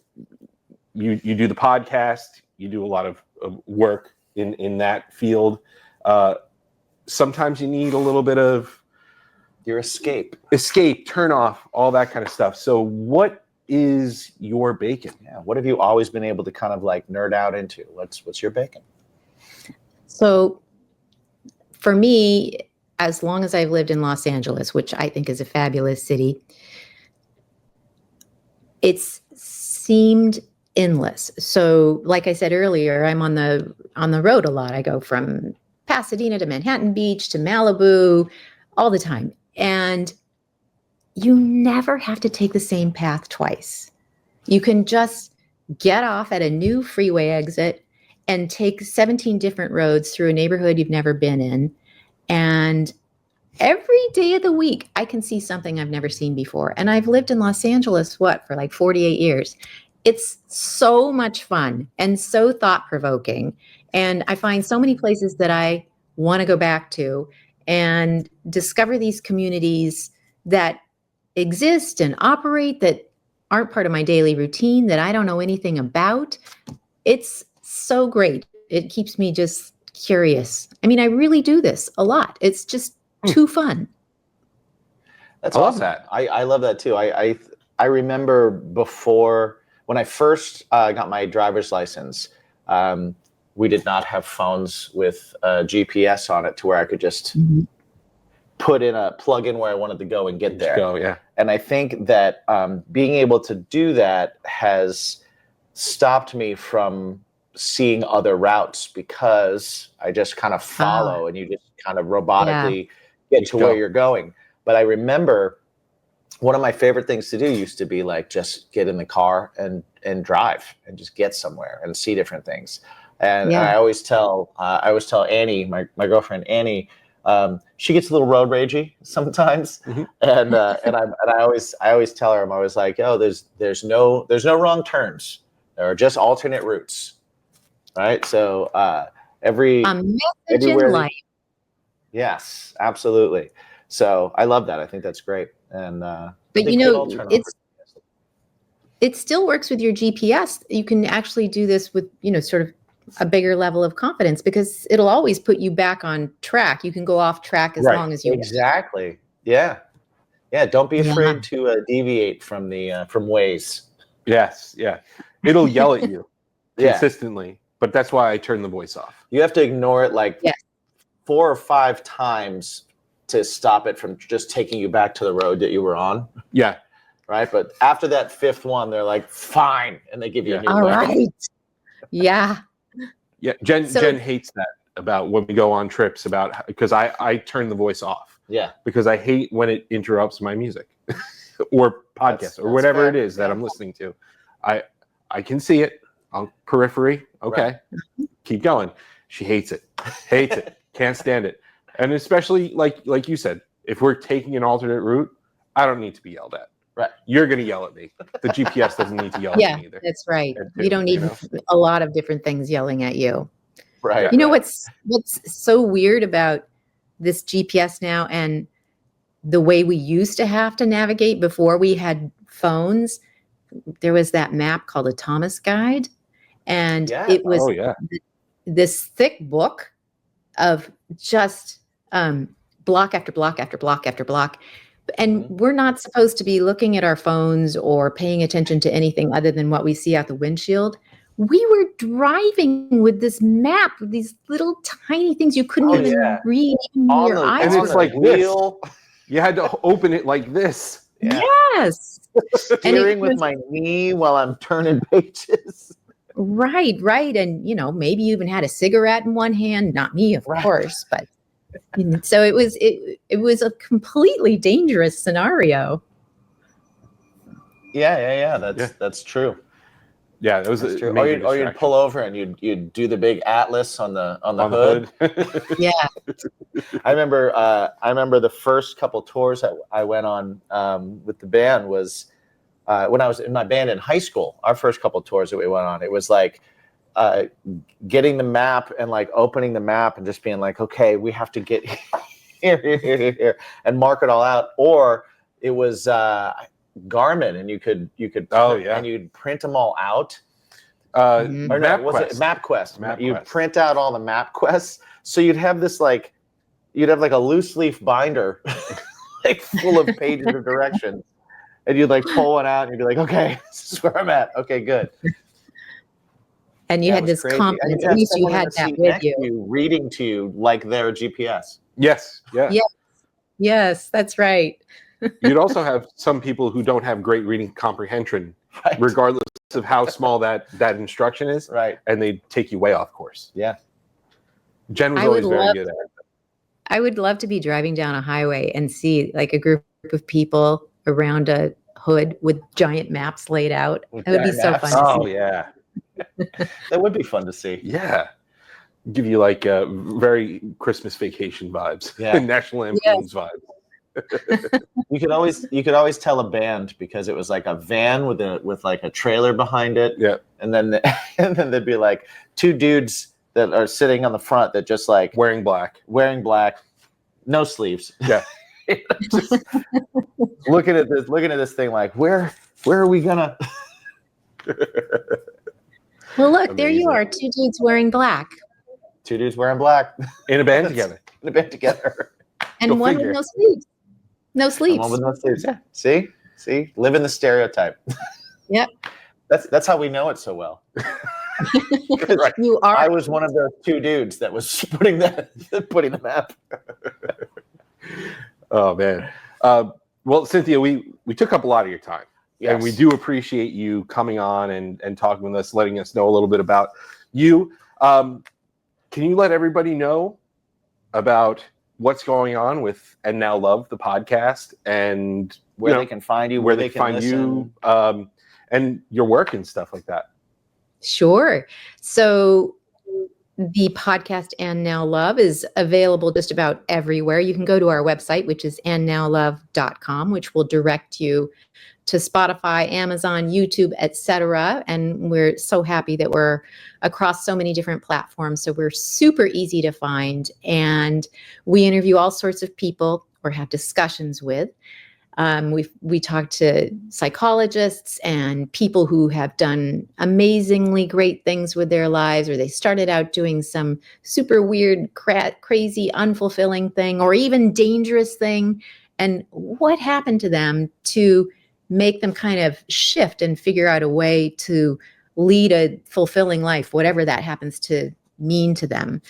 the podcast, you do a lot of work in that field. Sometimes you need a little bit of your escape, turn off, all that kind of stuff. So what is your bacon? Yeah. What have you always been able to kind of like nerd out into? What's your bacon? So for me, as long as I've lived in Los Angeles, which I think is a fabulous city, it's seemed endless. So like I said earlier, I'm on the road a lot. I go from Pasadena to Manhattan Beach to Malibu all the time. And you never have to take the same path twice. You can just get off at a new freeway exit and take 17 different roads through a neighborhood you've never been in. And every day of the week, I can see something I've never seen before. And I've lived in Los Angeles, for like 48 years. It's so much fun and so thought-provoking. And I find so many places that I want to go back to and discover these communities that exist and operate that aren't part of my daily routine, that I don't know anything about. It's so great. It keeps me just curious. I mean, I really do this a lot. It's just too fun. That's awesome. I love that too. I remember before, when I first got my driver's license, we did not have phones with GPS on it to where I could just plug in where I wanted to go and get there. And I think that being able to do that has stopped me from seeing other routes, because I just kind of follow and you just kind of robotically get to where you're going. But I remember one of my favorite things to do used to be like just get in the car and drive and just get somewhere and see different things. And I always tell Annie, my girlfriend Annie, she gets a little road ragey sometimes, and I always tell her, I'm always like, oh, there's no wrong turns, there are just alternate routes, right? So everywhere. Life. Yes, absolutely. So I love that. I think that's great. And but it still works with your GPS. You can actually do this with sort of a bigger level of confidence, because it'll always put you back on track. You can go off track as long as you exactly. Yeah. Don't be afraid to deviate from Waze. Yes. Yeah. It'll yell at you consistently, but that's why I turn the voice off. You have to ignore it like 4 or 5 times to stop it from just taking you back to the road that you were on. Yeah. Right. But after that 5th one, they're like, fine. And they give you a new all right. Yeah. Yeah. Jen hates that about when we go on trips, because I turn the voice off. Yeah. Because I hate when it interrupts my music or podcast or whatever it is that I'm listening to. I can see it on periphery. Okay. Right. Keep going. She hates it. Can't stand it. And especially like you said, if we're taking an alternate route, I don't need to be yelled at. Right. You're going to yell at me. The GPS doesn't need to yell at me either. That's right. You don't need a lot of different things yelling at you. Right. You know what's so weird about this GPS now and the way we used to have to navigate before we had phones? There was that map called a Thomas Guide, and it was this thick book of just block after block after block after block. And we're not supposed to be looking at our phones or paying attention to anything other than what we see out the windshield. We were driving with this map, with these little tiny things you couldn't even read. And it's like wheel. You had to open it like this. Yeah. Yes. Steering with my knee while I'm turning pages. Right. And, maybe you even had a cigarette in one hand. Not me, of course, but so it was a completely dangerous scenario. Yeah. That's true. Yeah, it was That's a true. major Or you'd pull over and you'd do the big atlas on the hood. Yeah. I remember the first couple tours that I went on with the band was when I was in my band in high school. Our first couple tours that we went on, it was like getting the map and like opening the map and just being like, okay, we have to get here, and mark it all out. Or it was Garmin, and you could and you'd print them all out. MapQuest. You'd print out all the MapQuests, so you'd have this like a loose leaf binder like full of pages of directions, and you'd like pull one out and you'd be like, okay, this is where I'm at. Okay, good. And you had this confidence. At least you had that with you, reading to you like their GPS. Yes. Yeah. Yes, that's right. You'd also have some people who don't have great reading comprehension, regardless of how small that instruction is. Right. And they take you way off course. Yeah. Jen was always very good at it. I would love to be driving down a highway and see like a group of people around a hood with giant maps laid out. That would be so fun to see. Oh, yeah. That would be fun to see. Yeah. Give you like very Christmas vacation vibes. Yeah. National Lampoon's vibes. You could always tell a band because it was like a van with like a trailer behind it. Yeah. And then there'd be like two dudes that are sitting on the front that just like wearing black, no sleeves. Yeah. Just looking at this thing like, where are we gonna Well, look, there you are, two dudes wearing black. Two dudes wearing black. In a band together. And one with no sleeves. No sleeves. One with no sleeves. Yeah. See? Living the stereotype. Yep. That's how we know it so well. Right. You are. I was one of those two dudes that was putting the map. Oh man. Well, Cynthia, we took up a lot of your time. Yes. And we do appreciate you coming on and talking with us, letting us know a little bit about you. Can you let everybody know about what's going on with And Now Love, the podcast, and where they can find you, where they can find listen. You, and your work and stuff like that? Sure. So the podcast And Now Love is available just about everywhere. You can go to our website, which is andnowlove.com, which will direct you to Spotify, Amazon, YouTube, etc. And we're so happy that we're across so many different platforms. So we're super easy to find. And we interview all sorts of people or have discussions with. We talk to psychologists and people who have done amazingly great things with their lives, or they started out doing some super weird, crazy, unfulfilling thing, or even dangerous thing. And what happened to them to make them kind of shift and figure out a way to lead a fulfilling life, whatever that happens to mean to them.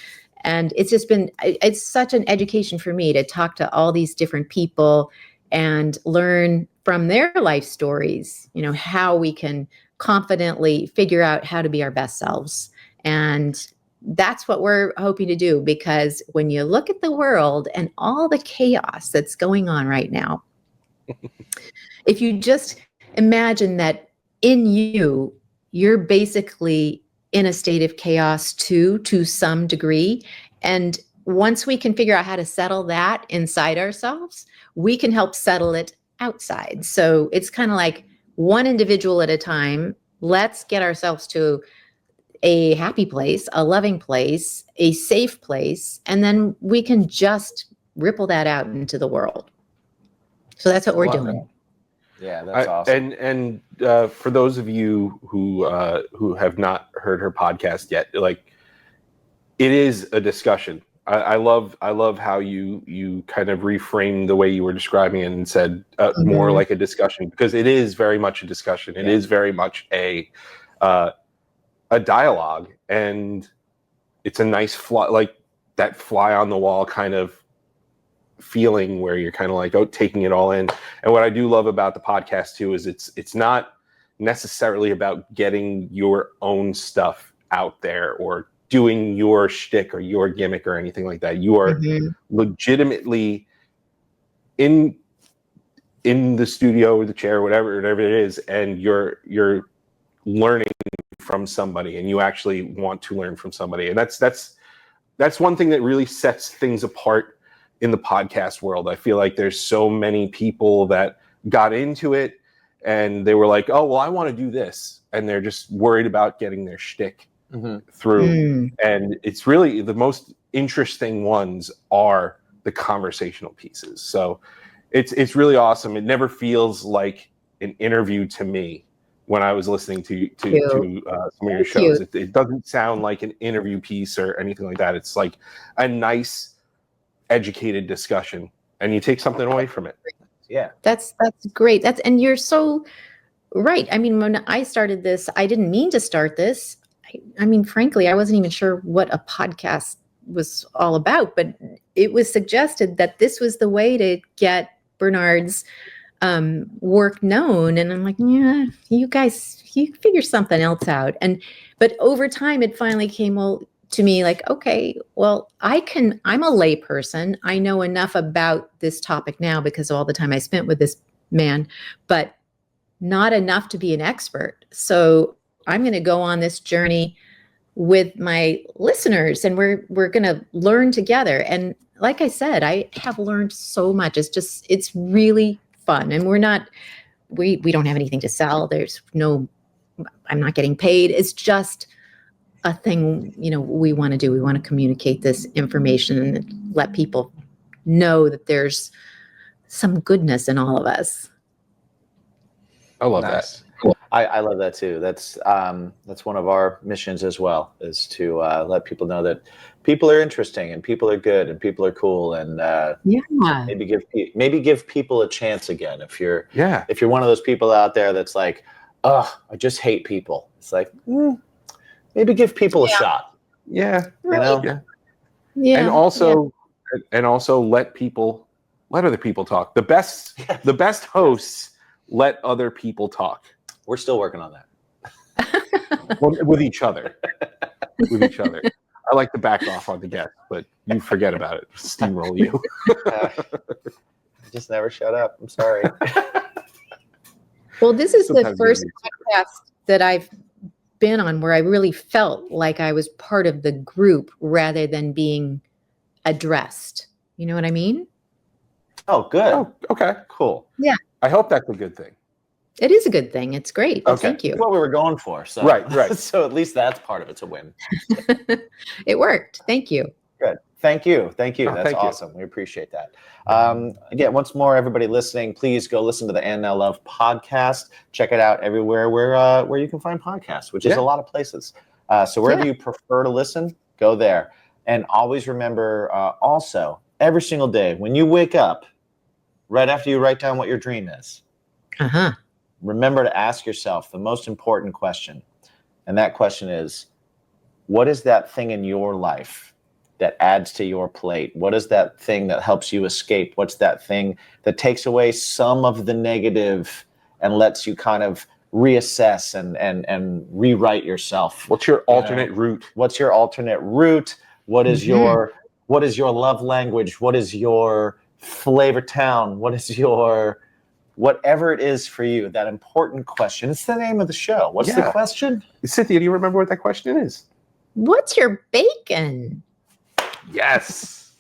And it's such an education for me to talk to all these different people and learn from their life stories, how we can confidently figure out how to be our best selves. And that's what we're hoping to do, because when you look at the world and all the chaos that's going on right now, if you just imagine that in you're basically in a state of chaos too, to some degree. And once we can figure out how to settle that inside ourselves, we can help settle it outside. So it's kind of like one individual at a time. Let's get ourselves to a happy place, a loving place, a safe place, and then we can just ripple that out into the world. So that's what we're doing. Yeah, that's awesome. And for those of you who have not heard her podcast yet, like, it is a discussion. I love how you kind of reframed the way you were describing it and said more like a discussion, because it is very much a discussion. It is very much a dialogue, and it's a nice fly on the wall kind of feeling where you're kind of like, oh, taking it all in. And what I do love about the podcast too is it's not necessarily about getting your own stuff out there or doing your shtick or your gimmick or anything like that. You are legitimately in the studio or the chair, whatever it is, and you're learning from somebody, and you actually want to learn from somebody. And that's one thing that really sets things apart in the podcast world. I feel like there's so many people that got into it and they were like, oh, well, I want to do this. And they're just worried about getting their shtick through. And it's really the most interesting ones are the conversational pieces. So it's really awesome. It never feels like an interview to me when I was listening to some of your shows. It doesn't sound like an interview piece or anything like that. It's like a nice, educated discussion, and you take something away from it. Yeah, that's great. And you're so right. I mean, when I started this, I didn't mean to start this. I mean, frankly, I wasn't even sure what a podcast was all about, but it was suggested that this was the way to get Bernard's work known. And I'm like, yeah, you figure something else out. But over time, it finally came to me like, okay, well, I'm a lay person. I know enough about this topic now because of all the time I spent with this man, but not enough to be an expert. So I'm going to go on this journey with my listeners, and we're going to learn together. And like I said, I have learned so much. It's really fun. And we don't have anything to sell. I'm not getting paid. It's just a thing, we want to do. We want to communicate this information and let people know that there's some goodness in all of us. I love that. Cool. I love that too. That's one of our missions as well, is to let people know that people are interesting and people are good and people are cool, and maybe give people a chance again. If you're one of those people out there that's like, oh, I just hate people. It's like, maybe give people a shot. Yeah. Right. Yeah. And also let other people talk. The best hosts let other people talk. We're still working on that. Well, with each other. I like to back off on the guest, but you forget about it. Steamroll you. I just never shut up. I'm sorry. Well, this is the first podcast that I've been on where I really felt like I was part of the group rather than being addressed. You know what I mean? Oh, good. Oh, okay. Cool. Yeah. I hope that's a good thing. It is a good thing. It's great. Well, thank you. That's what we were going for. So. Right. So at least that's part of it's a win. It worked. Thank you. Good. Thank you. Oh, That's awesome. We appreciate that. Again, once more, everybody listening, please go listen to the And Now Love podcast. Check it out everywhere where you can find podcasts, which is a lot of places. So wherever you prefer to listen, go there. And always remember, also, every single day when you wake up, right after you write down what your dream is, remember to ask yourself the most important question. And that question is, what is that thing in your life that adds to your plate? What is that thing that helps you escape? What's that thing that takes away some of the negative and lets you kind of reassess and rewrite yourself? What's your alternate route? What's your alternate route? What is your love language? What is your flavor town? What is your whatever it is for you? That important question. It's the name of the show. What's the question? Cynthia, do you remember what that question is? What's your bacon? Yes.